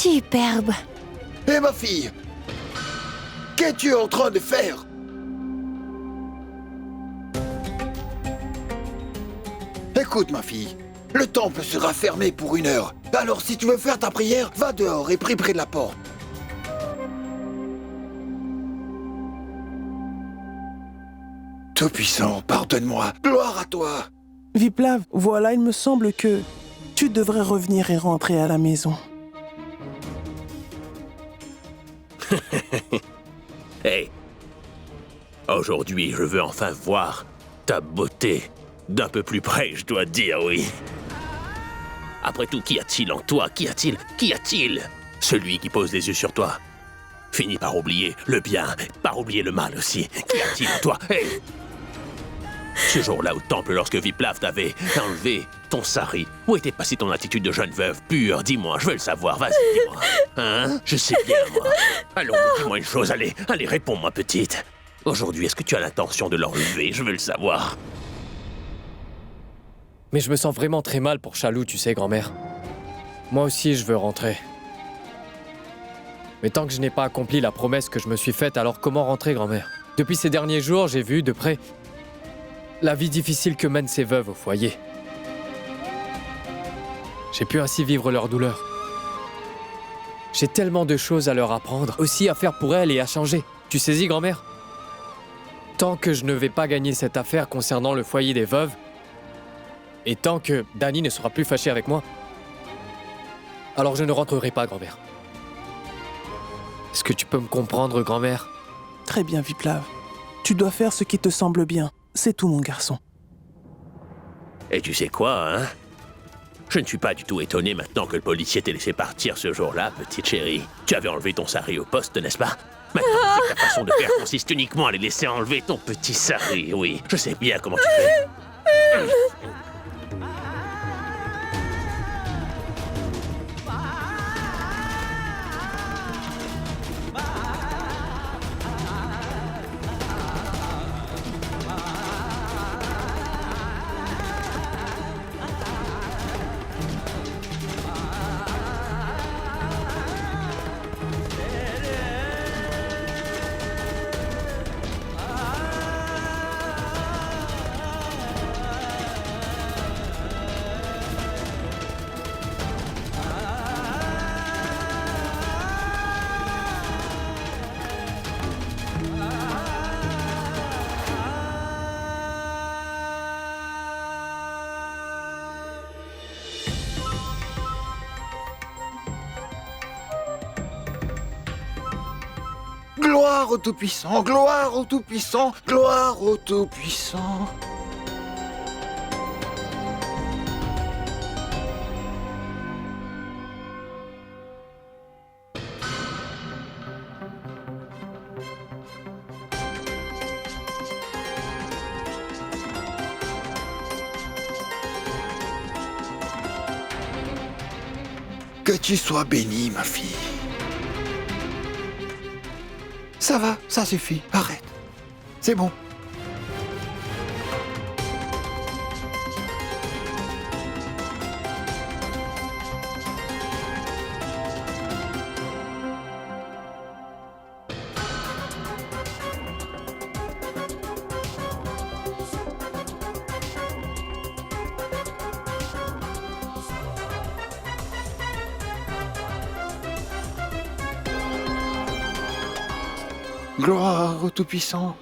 Superbe. Hé ma fille, qu'es-tu en train de faire? Écoute ma fille, le temple sera fermé pour 1 heure. Alors si tu veux faire ta prière, va dehors et prie près de la porte. Tout-Puissant, pardonne-moi, gloire à toi. Viplav, voilà, il me semble que tu devrais revenir et rentrer à la maison. Hey, aujourd'hui, je veux enfin voir ta beauté d'un peu plus près, je dois dire, oui. Après tout, qu'y a-t-il en toi? Qu'y a-t-il? Qu'y a-t-il? Celui qui pose les yeux sur toi finit par oublier le bien, par oublier le mal aussi. Qu'y a-t-il en toi? Hey! Ce jour-là au temple, lorsque Viplav t'avait enlevé ton sari, où était passée ton attitude de jeune veuve pure? Dis-moi, je veux le savoir, vas-y, dis-moi. Hein? Je sais bien, moi. Allons, dis-moi une chose, allez, réponds-moi, petite. Aujourd'hui, est-ce que tu as l'intention de l'enlever? Je veux le savoir. Mais je me sens vraiment très mal pour Chalou, tu sais, grand-mère. Moi aussi, je veux rentrer. Mais tant que je n'ai pas accompli la promesse que je me suis faite, alors comment rentrer, grand-mère? Depuis ces derniers jours, j'ai vu de près la vie difficile que mènent ces veuves au foyer. J'ai pu ainsi vivre leur douleur. J'ai tellement de choses à leur apprendre, aussi à faire pour elles et à changer. Tu saisis, grand-mère? Tant que je ne vais pas gagner cette affaire concernant le foyer des veuves, et tant que Danny ne sera plus fâché avec moi, alors je ne rentrerai pas, grand-mère. Est-ce que tu peux me comprendre, grand-mère? Très bien, Viplav. Tu dois faire ce qui te semble bien. C'est tout, mon garçon. Et tu sais quoi, hein? Je ne suis pas du tout étonné maintenant que le policier t'ait laissé partir ce jour-là, petite chérie. Tu avais enlevé ton sari au poste, n'est-ce pas? Maintenant, tu sais que ta façon de faire consiste uniquement à les laisser enlever ton petit sari, oui. Je sais bien comment tu fais. Gloire au Tout-Puissant, gloire au Tout-Puissant, gloire au Tout-Puissant. Que tu sois bénie, ma fille. Ça va, ça suffit, arrête. C'est bon. Gloire au Tout-Puissant.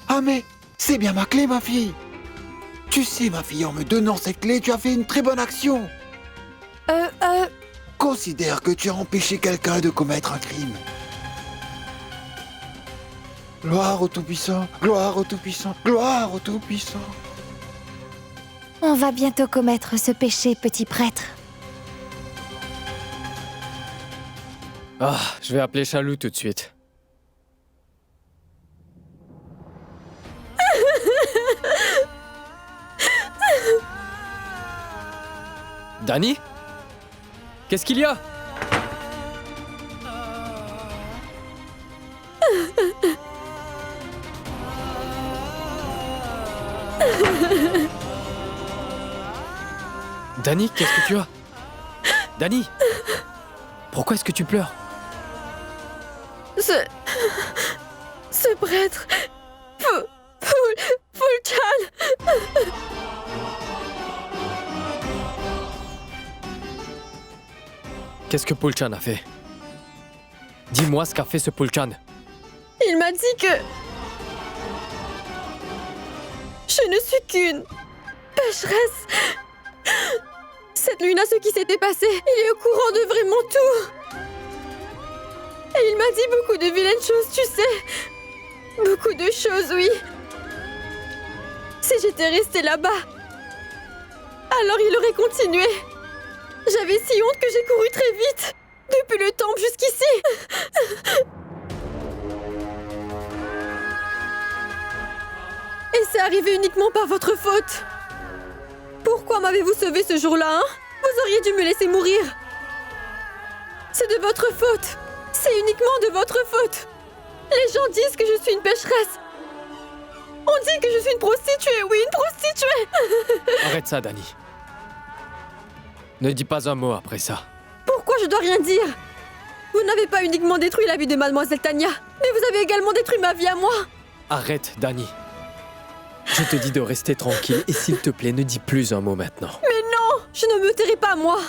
Ah mais, c'est bien ma clé, ma fille. Tu sais, ma fille, en me donnant cette clé, tu as fait une très bonne action. Considère que tu as empêché quelqu'un de commettre un crime. Gloire au Tout-Puissant, gloire au Tout-Puissant, gloire au Tout-Puissant. On va bientôt commettre ce péché, petit prêtre. Ah, je vais appeler Chalou tout de suite. Danny? Qu'est-ce qu'il y a? Dani, qu'est-ce que tu as? Dani, pourquoi est-ce que tu pleures? Ce prêtre... Pulchan. Qu'est-ce que Pulchan a fait? Dis-moi ce qu'a fait ce Pulchan. Il m'a dit que... Je ne suis qu'une... pécheresse. Cette nuit-là, ce qui s'était passé, il est au courant de vraiment tout. Et il m'a dit beaucoup de vilaines choses, tu sais. Beaucoup de choses, oui. Si j'étais restée là-bas, alors il aurait continué. J'avais si honte que j'ai couru très vite, depuis le temple jusqu'ici. Et c'est arrivé uniquement par votre faute. Pourquoi m'avez-vous sauvé ce jour-là, hein? Vous auriez dû me laisser mourir. C'est de votre faute. C'est uniquement de votre faute. Les gens disent que je suis une pécheresse. On dit que je suis une prostituée, oui, une prostituée. Arrête ça, Dani. Ne dis pas un mot après ça. Pourquoi je dois rien dire? Vous n'avez pas uniquement détruit la vie de Mademoiselle Tania, mais vous avez également détruit ma vie à moi. Arrête, Dani. Je te dis de rester tranquille et s'il te plaît, ne dis plus un mot maintenant. Mais non, je ne me tairai pas, moi.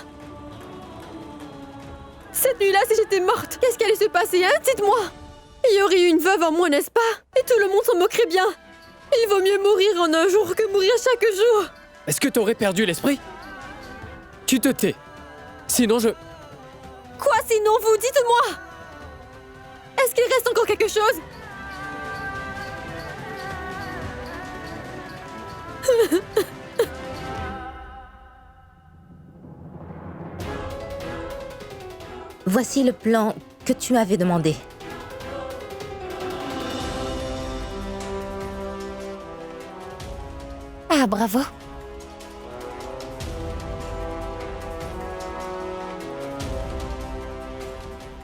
Cette nuit-là, si j'étais morte, qu'est-ce qui allait se passer, hein? Dites-moi. Il y aurait eu une veuve en moins, n'est-ce pas? Et tout le monde s'en moquerait bien. Il vaut mieux mourir en un jour que mourir chaque jour. Est-ce que t'aurais perdu l'esprit? Tu te tais. Sinon je... Quoi sinon vous? Dites-moi. Est-ce qu'il reste encore quelque chose? Voici le plan que tu m'avais demandé. Ah, bravo.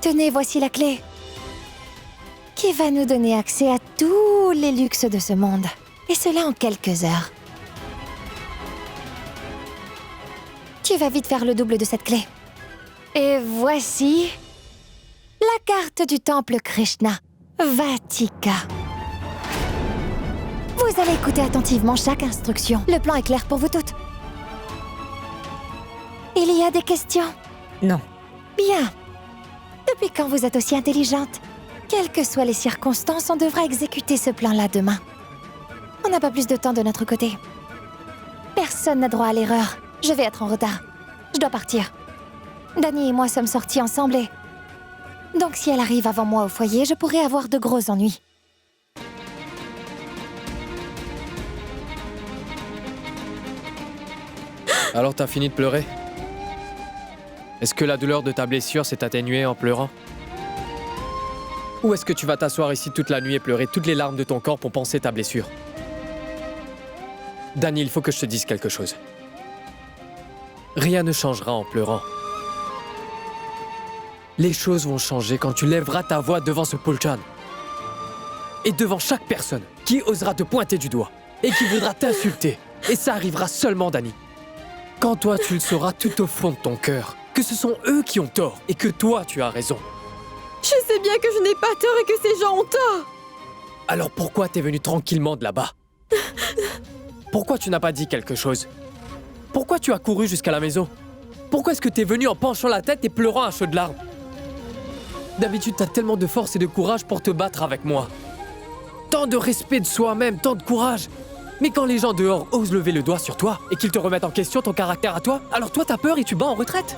Tenez, voici la clé. Qui va nous donner accès à tous les luxes de ce monde. Et cela en quelques heures. Tu vas vite faire le double de cette clé. Et voici la carte du temple Krishna, Vatika. Vous allez écouter attentivement chaque instruction. Le plan est clair pour vous toutes. Il y a des questions? Non. Bien. Depuis quand vous êtes aussi intelligente? Quelles que soient les circonstances, on devra exécuter ce plan-là demain. On n'a pas plus de temps de notre côté. Personne n'a droit à l'erreur. Je vais être en retard. Je dois partir. Dani et moi sommes sortis ensemble et... Donc si elle arrive avant moi au foyer, je pourrais avoir de gros ennuis. Alors t'as fini de pleurer? Est-ce que la douleur de ta blessure s'est atténuée en pleurant? Ou est-ce que tu vas t'asseoir ici toute la nuit et pleurer toutes les larmes de ton corps pour penser ta blessure? Dani, il faut que je te dise quelque chose. Rien ne changera en pleurant. Les choses vont changer quand tu lèveras ta voix devant ce Pulchan. Et devant chaque personne qui osera te pointer du doigt et qui voudra t'insulter. Et ça arrivera seulement, Dani. Quand toi, tu le sauras tout au fond de ton cœur, que ce sont eux qui ont tort et que toi, tu as raison. Je sais bien que je n'ai pas tort et que ces gens ont tort. Alors pourquoi t'es venu tranquillement de là-bas? Pourquoi tu n'as pas dit quelque chose? Pourquoi tu as couru jusqu'à la maison? Pourquoi est-ce que t'es venu en penchant la tête et pleurant à chaudes larmes? D'habitude, t'as tellement de force et de courage pour te battre avec moi. Tant de respect de soi-même, tant de courage. Mais quand les gens dehors osent lever le doigt sur toi et qu'ils te remettent en question ton caractère à toi, alors toi t'as peur et tu bats en retraite.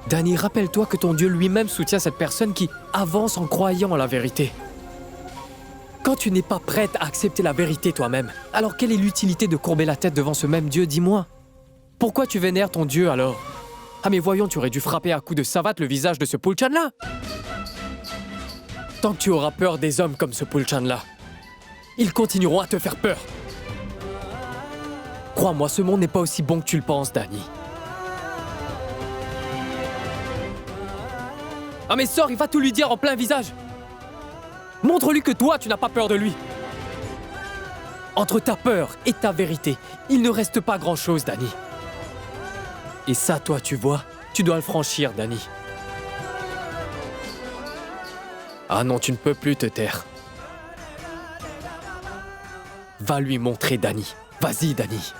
Dani, rappelle-toi que ton Dieu lui-même soutient cette personne qui avance en croyant en la vérité. Quand tu n'es pas prête à accepter la vérité toi-même, alors quelle est l'utilité de courber la tête devant ce même Dieu, dis-moi? Pourquoi tu vénères ton Dieu alors? Ah mais voyons, tu aurais dû frapper à coups de savate le visage de ce Pulchan-là. Tant que tu auras peur des hommes comme ce Pulchan-là, ils continueront à te faire peur. Crois-moi, ce monde n'est pas aussi bon que tu le penses, Dani. Ah mais sors, il va tout lui dire en plein visage. Montre-lui que toi, tu n'as pas peur de lui. Entre ta peur et ta vérité, il ne reste pas grand-chose, Dany. Et ça, toi, tu vois, tu dois le franchir, Dany. Ah non, tu ne peux plus te taire. Va lui montrer, Dany. Vas-y, Dany.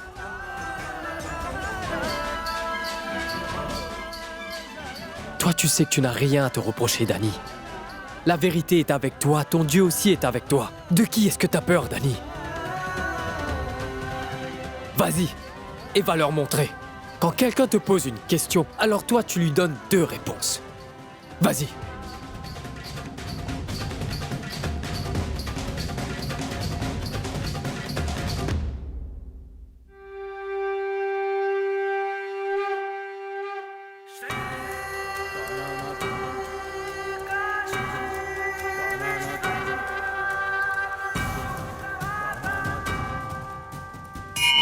Toi, tu sais que tu n'as rien à te reprocher, Dany. La vérité est avec toi, ton Dieu aussi est avec toi. De qui est-ce que t'as peur, Dany? Vas-y, et va leur montrer. Quand quelqu'un te pose une question, alors toi, tu lui donnes 2 réponses. Vas-y.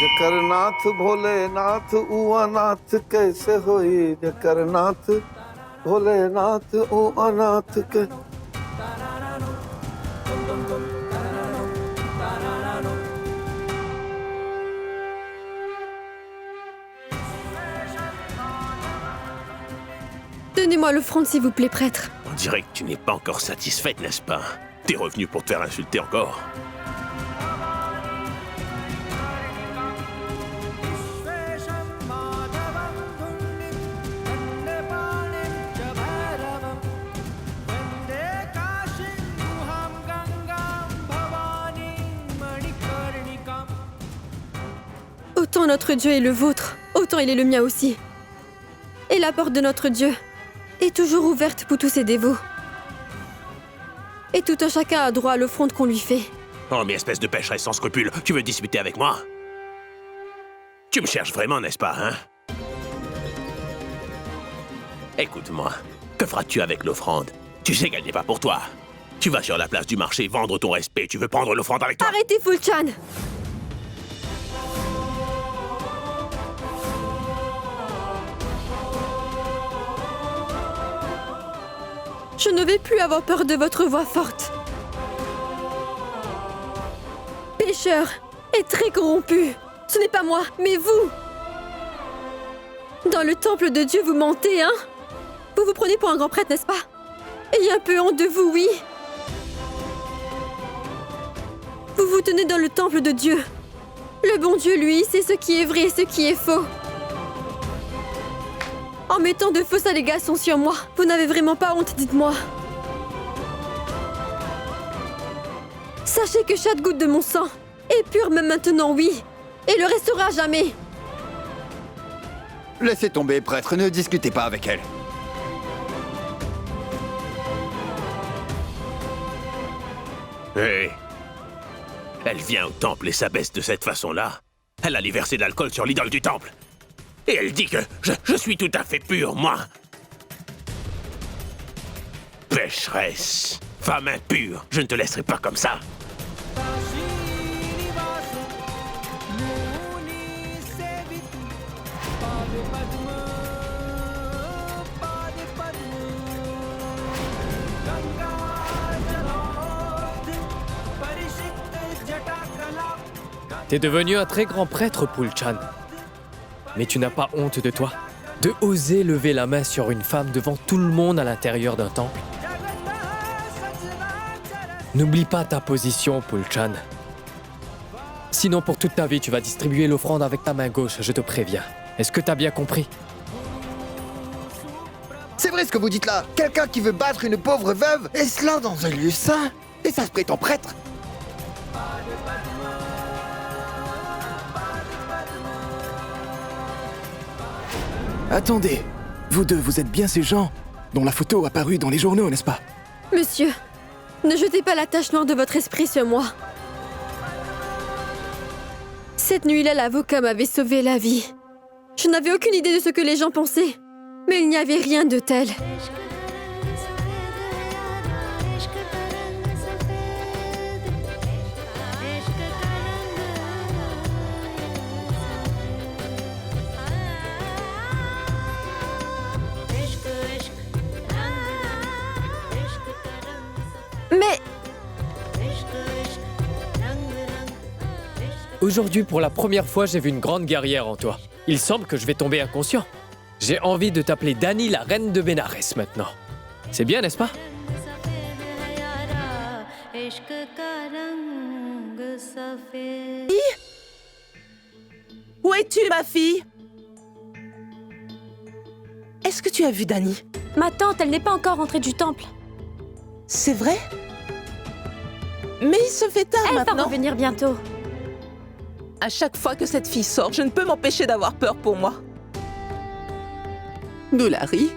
जकरनाथ भोलेनाथ उअनाथ कैसे होई जकरनाथ भोलेनाथ उअनाथ के Donnez-moi l'offrande, s'il vous plaît, prêtre. On dirait que tu n'es pas encore satisfaite, n'est-ce pas? T'es revenu pour te faire insulter encore. Autant notre Dieu est le vôtre, autant il est le mien aussi. Et la porte de notre Dieu est toujours ouverte pour tous ses dévots. Et tout un chacun a droit à l'offrande qu'on lui fait. Oh, mais espèce de pécheresse sans scrupule, tu veux disputer avec moi? Tu me cherches vraiment, n'est-ce pas, hein? Écoute-moi, que feras-tu avec l'offrande? Tu sais qu'elle n'est pas pour toi. Tu vas sur la place du marché vendre ton respect, tu veux prendre l'offrande avec toi? Arrêtez, Fulchan! Je ne vais plus avoir peur de votre voix forte. Pécheur et très corrompu. Ce n'est pas moi, mais vous. Dans le temple de Dieu, vous mentez, hein? Vous vous prenez pour un grand prêtre, n'est-ce pas? Ayez un peu honte de vous, oui. Vous vous tenez dans le temple de Dieu. Le bon Dieu, lui, sait ce qui est vrai et ce qui est faux. En mettant de fausses allégations sur moi, vous n'avez vraiment pas honte, dites-moi. Sachez que chaque goutte de mon sang est pure même maintenant, oui, et le restera jamais. Laissez tomber, prêtre, ne discutez pas avec elle. Hé! Elle vient au temple et s'abaisse de cette façon-là. Elle allait verser de l'alcool sur l'idole du temple. Et elle dit que je suis tout à fait pur, moi. Pécheresse, femme impure, je ne te laisserai pas comme ça. T'es devenu un très grand prêtre, Fulchan. Mais tu n'as pas honte de toi? De oser lever la main sur une femme devant tout le monde à l'intérieur d'un temple? N'oublie pas ta position, Fulchan. Sinon, pour toute ta vie, tu vas distribuer l'offrande avec ta main gauche, je te préviens. Est-ce que t'as bien compris? C'est vrai ce que vous dites là. Quelqu'un qui veut battre une pauvre veuve, et cela dans un lieu saint. Et ça se prétend prêtre. Attendez, vous deux, vous êtes bien ces gens dont la photo a paru dans les journaux, n'est-ce pas? Monsieur, ne jetez pas la tache noire de votre esprit sur moi. Cette nuit-là, l'avocat m'avait sauvé la vie. Je n'avais aucune idée de ce que les gens pensaient, mais il n'y avait rien de tel. Mais Aujourd'hui, pour la première fois, j'ai vu une grande guerrière en toi. Il semble que je vais tomber inconscient. J'ai envie de t'appeler Dani, la reine de Bénarès, maintenant. C'est bien, n'est-ce pas? Où es-tu, ma fille? Est-ce que tu as vu Dani? Ma tante, elle n'est pas encore rentrée du temple. C'est vrai? Mais il se fait tard Elle va maintenant. revenir bientôt. À chaque fois que cette fille sort, je ne peux m'empêcher d'avoir peur pour moi. Doulari,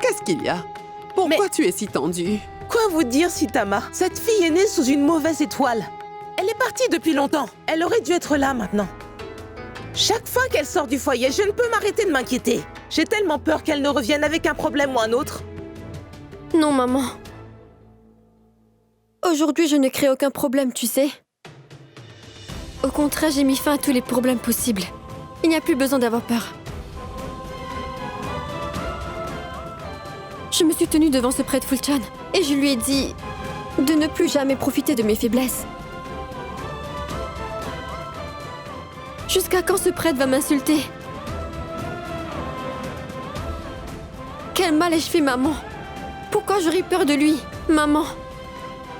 qu'est-ce qu'il y a? Pourquoi tu es si tendue? Quoi vous dire, Sitama? Cette fille est née sous une mauvaise étoile. Elle est partie depuis longtemps. Elle aurait dû être là maintenant. Chaque fois qu'elle sort du foyer, je ne peux m'arrêter de m'inquiéter. J'ai tellement peur qu'elle ne revienne avec un problème ou un autre. Non, maman. Aujourd'hui, je ne crée aucun problème, tu sais. Au contraire, j'ai mis fin à tous les problèmes possibles. Il n'y a plus besoin d'avoir peur. Je me suis tenue devant ce prêtre Fulchan et je lui ai dit de ne plus jamais profiter de mes faiblesses. Jusqu'à quand ce prêtre va m'insulter? Quel mal ai-je fait, maman? Pourquoi j'aurais peur de lui? Maman,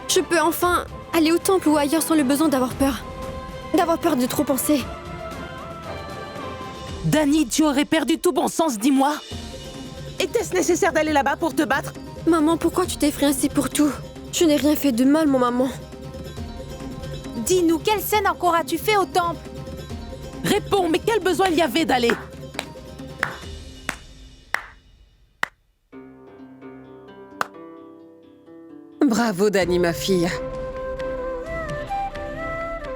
je peux enfin aller au temple ou ailleurs sans le besoin d'avoir peur. D'avoir peur de trop penser. Dani, tu aurais perdu tout bon sens, dis-moi. Était-ce nécessaire d'aller là-bas pour te battre? Maman, pourquoi tu t'effraies ainsi pour tout? Je n'ai rien fait de mal, mon maman. Dis-nous, quelle scène encore as-tu fait au temple? Réponds, mais quel besoin il y avait d'aller? Bravo, Dani, ma fille.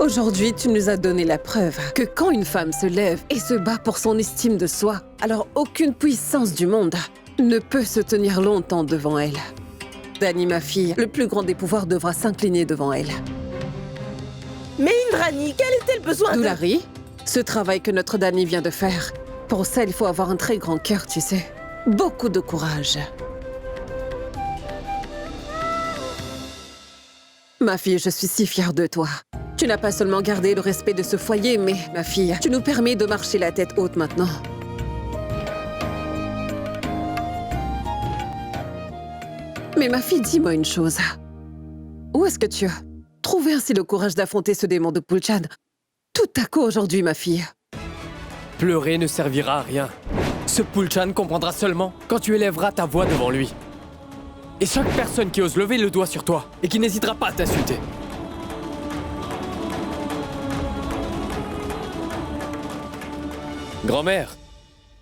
Aujourd'hui, tu nous as donné la preuve que quand une femme se lève et se bat pour son estime de soi, alors aucune puissance du monde ne peut se tenir longtemps devant elle. Dani, ma fille, le plus grand des pouvoirs devra s'incliner devant elle. Mais Indrani, quel était le besoin de... Doulari, ce travail que notre Dani vient de faire, pour ça, il faut avoir un très grand cœur, tu sais. Beaucoup de courage. Ma fille, je suis si fière de toi. Tu n'as pas seulement gardé le respect de ce foyer, mais, ma fille, tu nous permets de marcher la tête haute maintenant. Mais ma fille, dis-moi une chose. Où est-ce que tu as trouvé ainsi le courage d'affronter ce démon de Pulchan tout à coup aujourd'hui, ma fille? Pleurer ne servira à rien. Ce Pulchan comprendra seulement quand tu élèveras ta voix devant lui. Et chaque personne qui ose lever le doigt sur toi et qui n'hésitera pas à t'insulter. Grand-mère,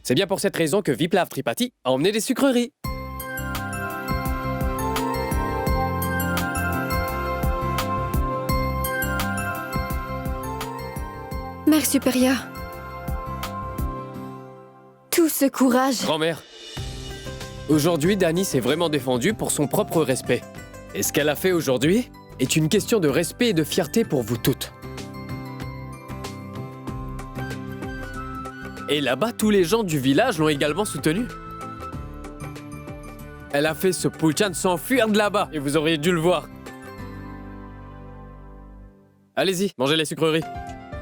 c'est bien pour cette raison que Viplav Tripati a emmené des sucreries. Mère supérieure. Tout ce courage. Grand-mère, aujourd'hui, Dani s'est vraiment défendue pour son propre respect. Et ce qu'elle a fait aujourd'hui est une question de respect et de fierté pour vous toutes. Et là-bas, tous les gens du village l'ont également soutenue. Elle a fait ce Pulchan s'enfuir de là-bas, et vous auriez dû le voir. Allez-y, mangez les sucreries.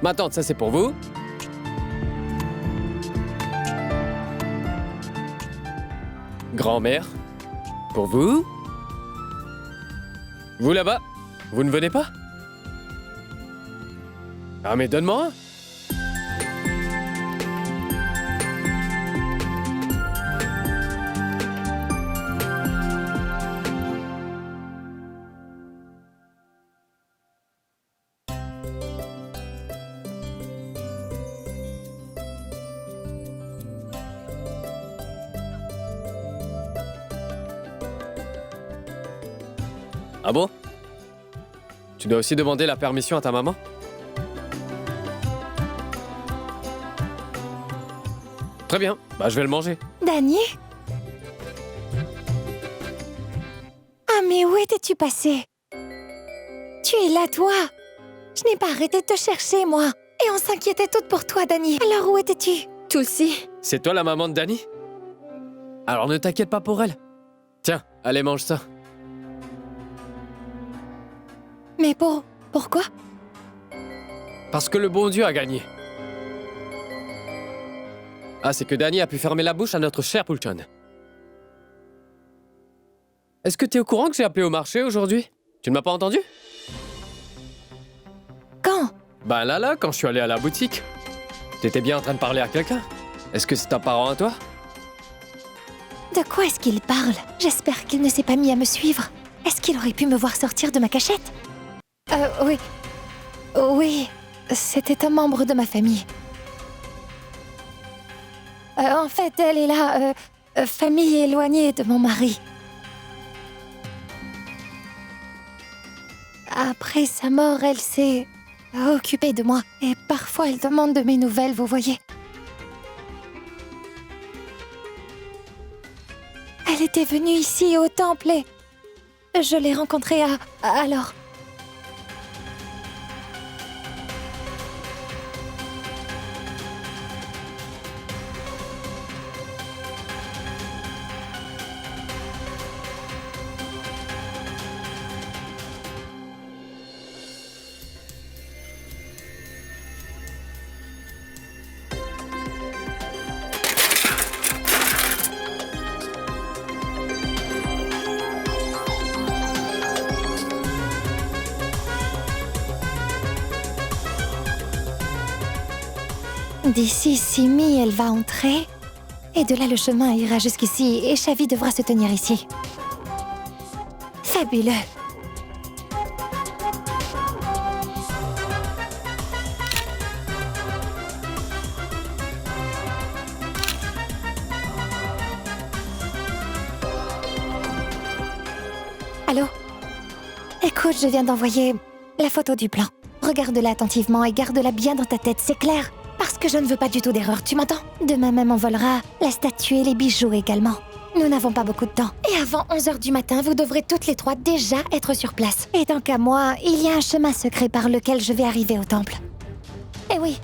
Ma tante, ça c'est pour vous. Grand-mère, pour vous. Vous là-bas, vous ne venez pas? Ah mais donne-moi un. Ah bon? Tu dois aussi demander la permission à ta maman? Très bien, bah je vais le manger. Dani? Ah mais où étais-tu passé? Tu es là, toi? Je n'ai pas arrêté de te chercher, moi. Et on s'inquiétait toutes pour toi, Dani. Alors où étais-tu? Tulsi. C'est toi la maman de Dani? Alors ne t'inquiète pas pour elle. Tiens, allez mange ça. Mais pourquoi? Parce que le bon Dieu a gagné. Ah, c'est que Danny a pu fermer la bouche à notre cher Pulchon. Est-ce que t'es au courant que j'ai appelé au marché aujourd'hui? Tu ne m'as pas entendu? Quand? Ben là, quand je suis allé à la boutique. T'étais bien en train de parler à quelqu'un? Est-ce que c'est un parent à toi? De quoi est-ce qu'il parle? J'espère qu'il ne s'est pas mis à me suivre. Est-ce qu'il aurait pu me voir sortir de ma cachette? Oui. Oui, c'était un membre de ma famille. En fait, elle est là, famille éloignée de mon mari. Après sa mort, elle s'est occupée de moi. Et parfois, elle demande de mes nouvelles, vous voyez. Elle était venue ici au temple et je l'ai rencontrée alors. D'ici Simi, elle va entrer. Et de là, le chemin ira jusqu'ici. Et Shavi devra se tenir ici. Fabuleux. Allô? Écoute, je viens d'envoyer la photo du plan. Regarde-la attentivement et garde-la bien dans ta tête, c'est clair? Parce que je ne veux pas du tout d'erreur, tu m'entends? Demain même, on volera la statue et les bijoux également. Nous n'avons pas beaucoup de temps. Et avant 11h du matin, vous devrez toutes les trois déjà être sur place. Et tant qu'à moi, il y a un chemin secret par lequel je vais arriver au temple. Eh oui.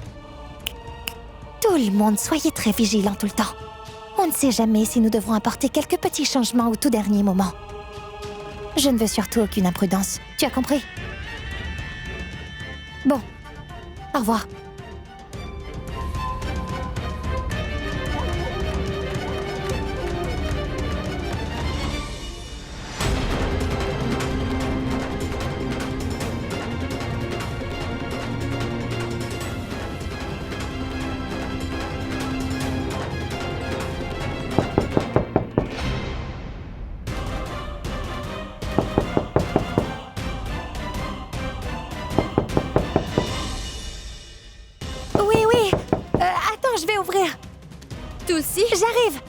Tout le monde, soyez très vigilants tout le temps. On ne sait jamais si nous devrons apporter quelques petits changements au tout dernier moment. Je ne veux surtout aucune imprudence. Tu as compris? Bon. Au revoir. Je vais ouvrir. Tulsi, j'arrive.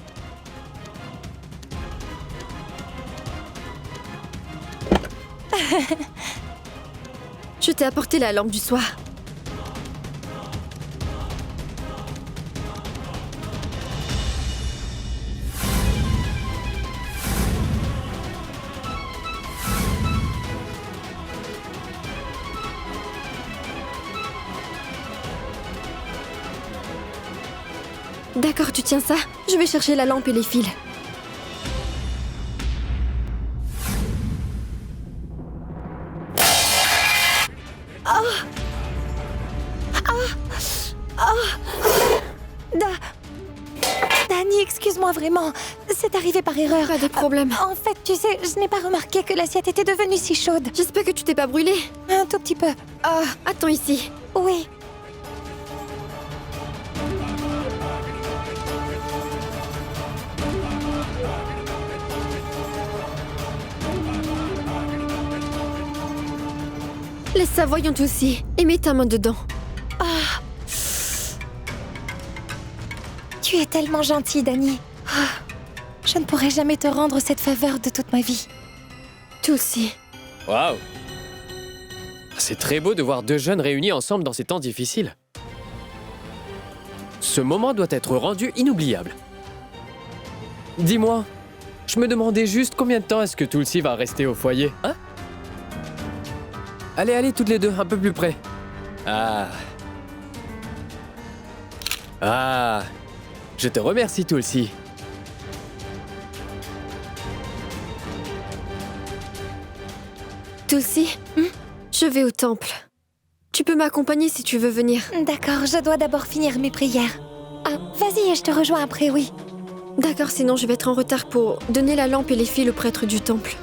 Je t'ai apporté la lampe du soir. D'accord, tu tiens ça? Je vais chercher la lampe et les fils. Danny, excuse-moi vraiment. C'est arrivé par erreur. Pas de problème. En fait, tu sais, je n'ai pas remarqué que l'assiette était devenue si chaude. J'espère que tu t'es pas brûlée. Un tout petit peu. Attends ici. Oui. Laisse ça, voyons aussi. Et mets ta main dedans. Tu es tellement gentille, Danny. Je ne pourrai jamais te rendre cette faveur de toute ma vie. Tulsi. Waouh! C'est très beau de voir deux jeunes réunis ensemble dans ces temps difficiles. Ce moment doit être rendu inoubliable. Dis-moi, je me demandais juste combien de temps est-ce que Tulsi va rester au foyer, hein? Allez, toutes les deux, un peu plus près. Je te remercie, Tulsi. Tulsi, je vais au temple. Tu Tu peux m'accompagner si tu veux venir. D'accord, je dois d'abord finir mes prières. Ah, vas-y, je te rejoins après, oui. D'accord, sinon je vais être en retard pour donner la lampe et les fils au prêtre du temple.